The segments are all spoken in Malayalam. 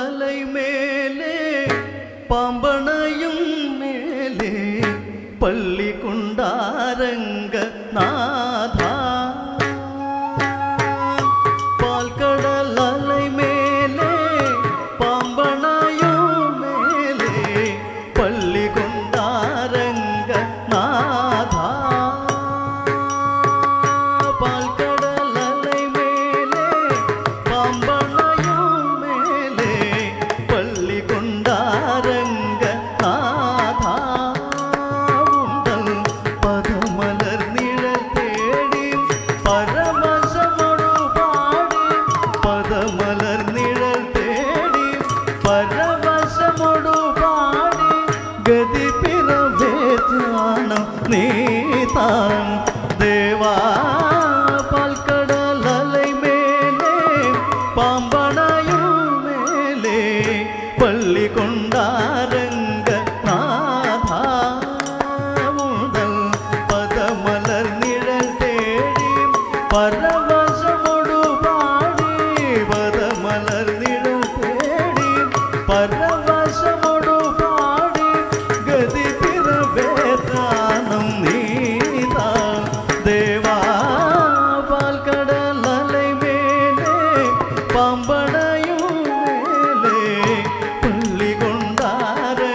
പാൽക്കടലலை മേലെ പാമ്പണയും മേലെ പള്ളിക്കുണ്ടാരംഗ നാഥ പാൽക്കടലலை മേലെ പാമ്പണയും മേലെ പള്ളിക്കുണ്ടാരംഗ നാഥ പാൽക്കടലலை മേലെ പാമ്പണയും മേലെ പള്ളിക്കുണ്ടാരംഗ നാഥ പദമലർ നിഴൽ തേടി പരവശമൊടു പാടി പദമലർ നിഴൽ തേടി പരവശമൊടു പാടി ഗതി പിറവേറ്റാണം നീതാൻ ദേവാ പാൽക്കടലலை മേലെ പാമ്പണയും മേലെ പള്ളിക്കൊണ്ടാരംഗ നാഥ പദമലർ നിഴൽ തേടി പരവശമൊടു പാടി പദമലർ നിഴൽ തേടി പരവശമൊടു പാടി ഗതി പിറവേറ്റാണം നീതാ ദേവാ പാൽക്കടലலை മേലെ പാമ്പണയും മേലെ പള്ളിക്കൊണ്ടാരംഗ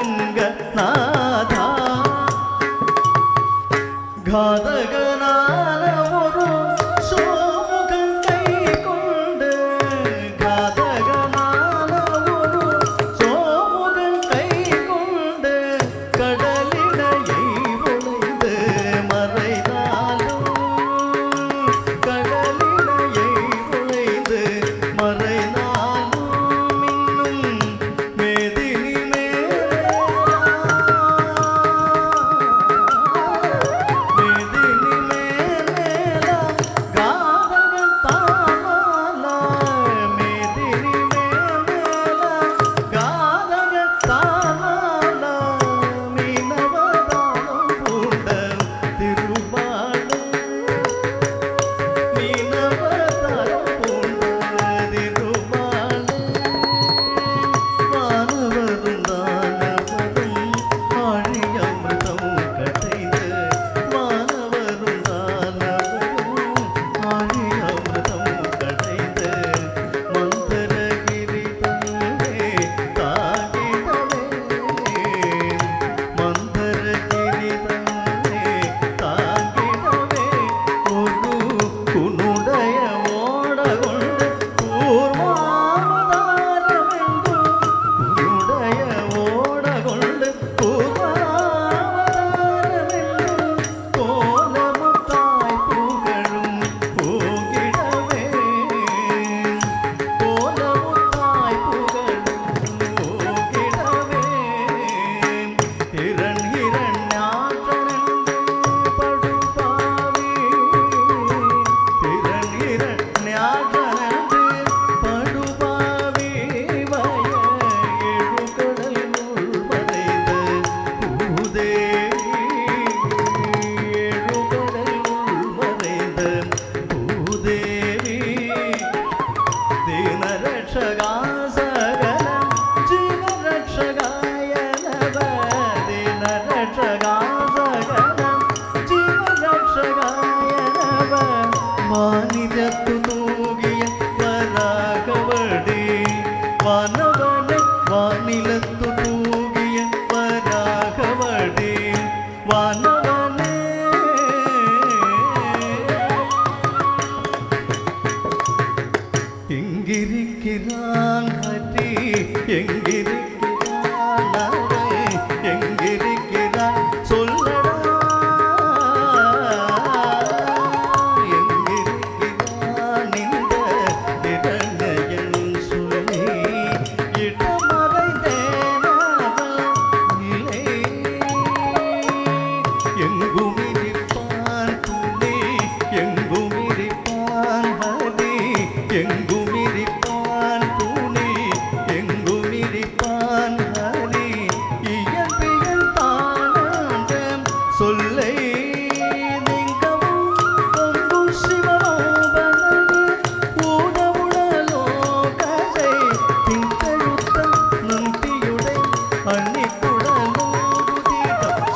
അന്നിക്കുഴലൂതിടം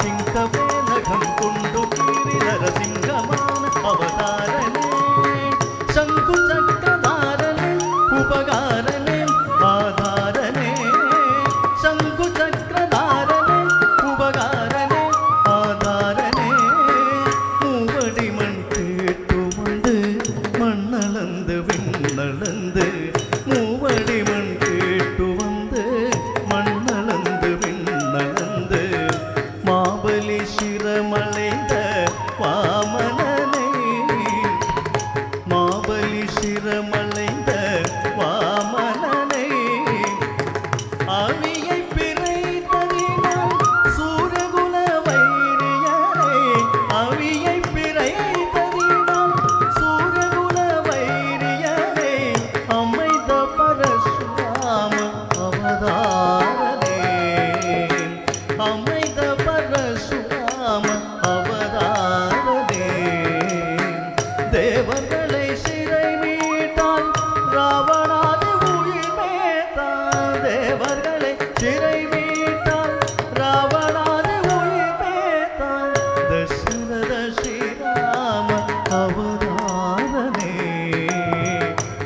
സിംഹവേനകം കൊണ്ടു കീറി നരസിംഹമാന അവതാരനെ ശംഖുചക്രധാരനെ ഉപകാരനെ ആധാരനെ ശംഖുചക്രധാരനെ ഉപകാരനെ ആധാരനെ മൂവടി മൺ കേട്ടുകൊണ്ട് മണ്ണളந்து വിണ്ണളந்து மூவடி மண் கேட்டு வந்து மண்ணளந்து விண்ணளந்து மாபலி சிரமலைந்த வாமனனை மாபலி சிரமலைந்த வாமனனை ஆவியை பிறைத்ததினால் சூரகுல வைரியரை ஆவியை பிறைத்ததினால் சூரகுல வைரியரை அமைத பரசுராம அவதாரனே அமைத பரசுராம அவதாரனே தேவர்களை சிறை மீட்டால் ராவணாதி உயிர் மேத்தால் தேவர்களை சிறை மீட்டால் ராவணாதி உயிர் மேத்தால் தசரத ஸ்ரீராம அவதாரனே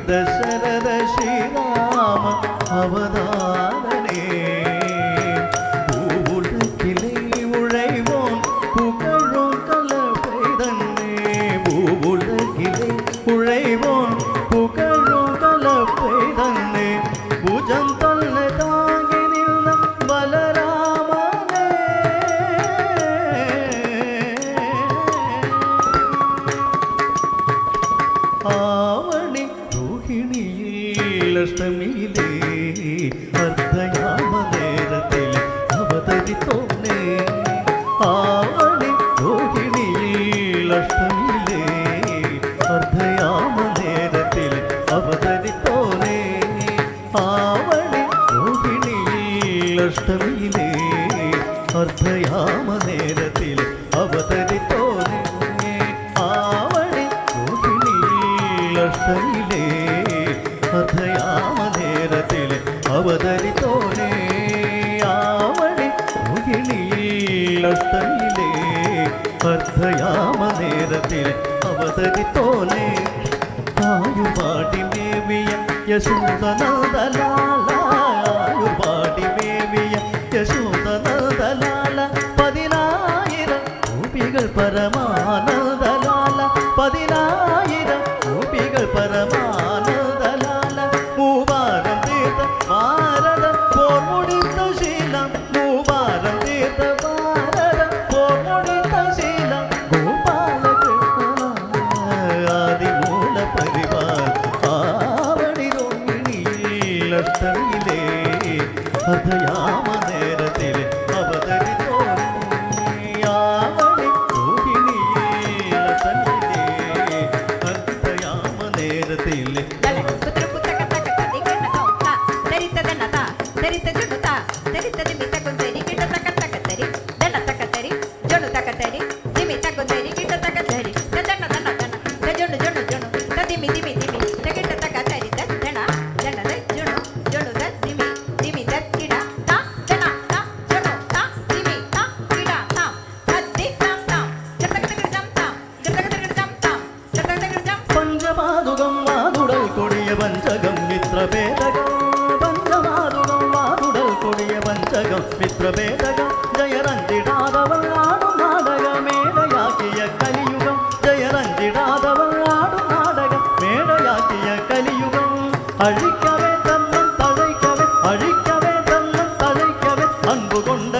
தசரத ஸ்ரீராம அவதாரனே பூவுலகிலே உழைவோன் புகழும் கலப்பை தன்னே பூவுலகிலே உழைவோன் புகழும் கலப்பை தன்னே ഭുജം തള്ളെ താങ്ങി നിന്ന ബലരാമനേ ആവണി രോഹിണിയിൽ അഷ്ടമിയിലെ അർദ്ധയാമ നേരത്തിൽ അവതരിത്തോന്നേ ആവണി രോഹിണിയിൽ അഷ്ടമിയിലെ അർദ്ധയാമ നേരത്തിൽ അവതരിത്തോന്നേ ആവണി രോഹിണിയിൽ അഷ്ടമിയിലെ അർദ്ധയാമ നേരത്തിൽ അവതരിത്തോന്നേ ആവണി രോഹിണിയിൽ അഷ്ടമിയിലെ അർദ്ധയാമ നേരത്തിൽ അവതരിത്തോനേ ആവണി രോഹിണിയിൽ അഷ്ടമിയിലെ അർദ്ധയാമ നേരത്തിൽ അവതരിത്തോനേ ആയുപാടി മേവിയ യശോദനന്ദലാല ആയുപാടി മേവിയ യശോദനന്ദലാല 10000 ഗോപികൾ പരമാനന്ദലാല 10000 ഗോപികൾ പരമാനന്ദലാല മൂവാരം തീർത്ത ഭാരത പോർ മുടിത്ത ശീലം മൂവാരം തീർത്ത ഭാരത പോർ മുടിത്ത ശീലം ഗോപാലകൃഷ്ണ ആദിമൂല പരിവാർ ആവണി രോഹിണിയിൽ അഷ്ടമിയിലെ അർദ്ധയാമ നേരത്തിൽ അവതരിത്തോനേ ആവണി രോഹിണിയിൽ അഷ്ടമിയിലെ അർദ്ധയാമ നേരത്തിൽ പഞ്ചമാതുകം വാതുടൽ കൊടിയ പഞ്ചകം മിത്രഭേദകം പഞ്ചമാതുകം വാതുടൽ കൊടിയ പഞ്ചകം മിത്രഭേദകം ജയറഞ്ചിടാതവൾ ആടും നാടക മേടയാക്കിയ കലിയുഗം ജയറഞ്ചിടാതവൾ ആടും നാടക മേടയാക്കിയ കലിയുഗം അഴിക്കവേ തന്നം തഴയ്ക്കവേ അഴിക്കവേ തന്നം തഴയ്ക്കവേ അൻപുകൊണ്ട